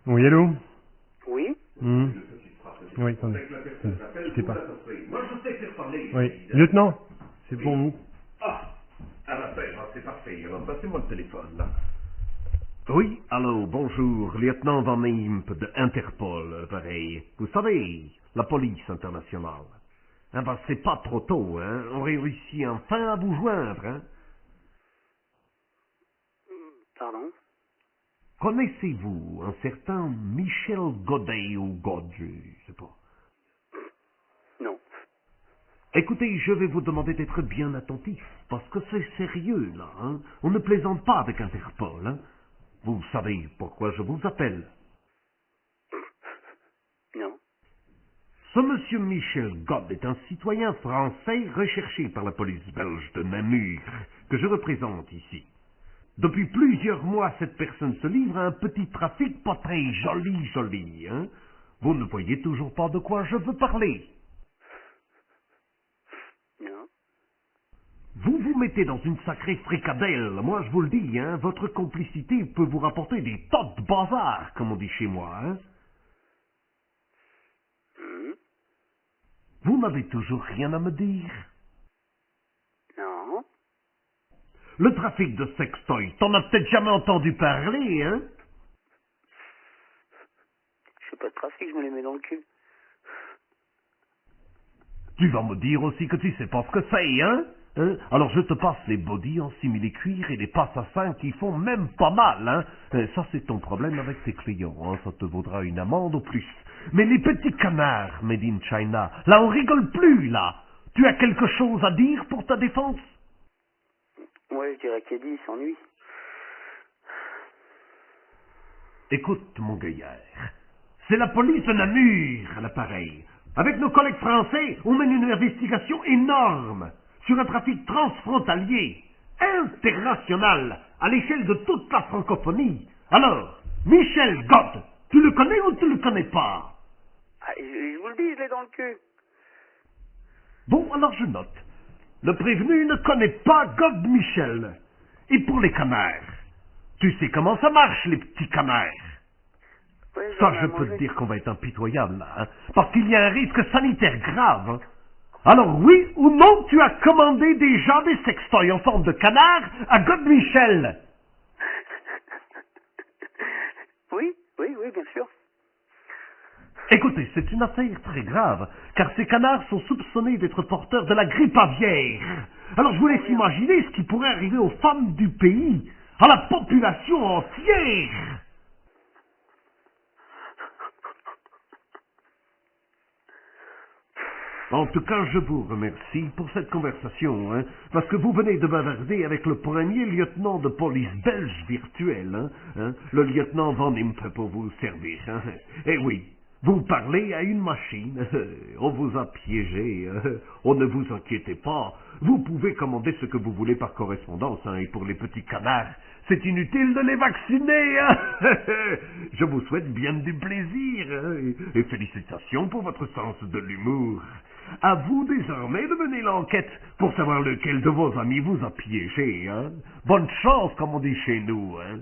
Oui, allô? Oui. Hmm. Oui, attendez. Quittez pas. Moi, je sais faire parler. Oui. Lieutenant, c'est pour vous. C'est parfait. Alors, passez-moi le téléphone, là. Oui, allô, bonjour, lieutenant Van Imp de Interpol, pareil. Vous savez, la police internationale. Ah ben, c'est pas trop tôt, hein. On réussit enfin à vous joindre, hein. Pardon. Connaissez-vous un certain Michel Godet ou Godet, je sais pas. Non. Écoutez, je vais vous demander d'être bien attentif, parce que c'est sérieux, là, hein. On ne plaisante pas avec Interpol, hein. Vous savez pourquoi je vous appelle. Non. Ce monsieur Michel God est un citoyen français recherché par la police belge de Namur, que je représente ici. Depuis plusieurs mois, cette personne se livre à un petit trafic pas très joli, hein. Vous ne voyez toujours pas de quoi je veux parler. Non. Vous vous mettez dans une sacrée fricadelle, moi je vous le dis, hein. Votre complicité peut vous rapporter des tas de bazar, comme on dit chez moi, hein. Hmm. Vous n'avez toujours rien à me dire. Non. Le trafic de sextoy, t'en as peut-être jamais entendu parler, hein? Je fais pas de trafic, je me les mets dans le cul. Tu vas me dire aussi que tu sais pas ce que c'est, hein? Alors je te passe les bodys en simili-cuir et les passes à 5 qui font même pas mal, hein? Ça c'est ton problème avec tes clients, hein? Ça te vaudra une amende au plus. Mais les petits canards made in China, là on rigole plus, là! Tu as quelque chose à dire pour ta défense? Ouais, je dirais qu'Eddie il s'ennuie. Écoute, mon gaillard, c'est la police de Namur à l'appareil. Avec nos collègues français, on mène une investigation énorme sur un trafic transfrontalier, international, à l'échelle de toute la francophonie. Alors, Michel God, tu le connais ou tu le connais pas? Ah, je vous le dis, je l'ai dans le cul. Bon, alors je note. Le prévenu ne connaît pas God Michel. Et pour les canards, tu sais comment ça marche, les petits canards? Ouais, Ça, j'en ai je à peux te manger. dire qu'on va être impitoyable, là, hein, parce qu'il y a un risque sanitaire grave. Hein. Alors, oui ou non, tu as commandé déjà des sextoys en forme de canard à God-Michel? Oui, bien sûr. Écoutez, c'est une affaire très grave, car ces canards sont soupçonnés d'être porteurs de la grippe aviaire. Alors, je vous laisse imaginer ce qui pourrait arriver aux femmes du pays, à la population entière. En tout cas, je vous remercie pour cette conversation, hein, parce que vous venez de bavarder avec le premier lieutenant de police belge virtuel, le lieutenant Van Imp pour vous servir. Hein. Eh oui, vous parlez à une machine, on vous a piégé, oh ne vous inquiétez pas, vous pouvez commander ce que vous voulez par correspondance, hein, et pour les petits canards, c'est inutile de les vacciner. Hein. Je vous souhaite bien du plaisir, hein, et félicitations pour votre sens de l'humour. À vous désormais de mener l'enquête pour savoir lequel de vos amis vous a piégé. Hein. Bonne chance, comme on dit chez nous. Hein.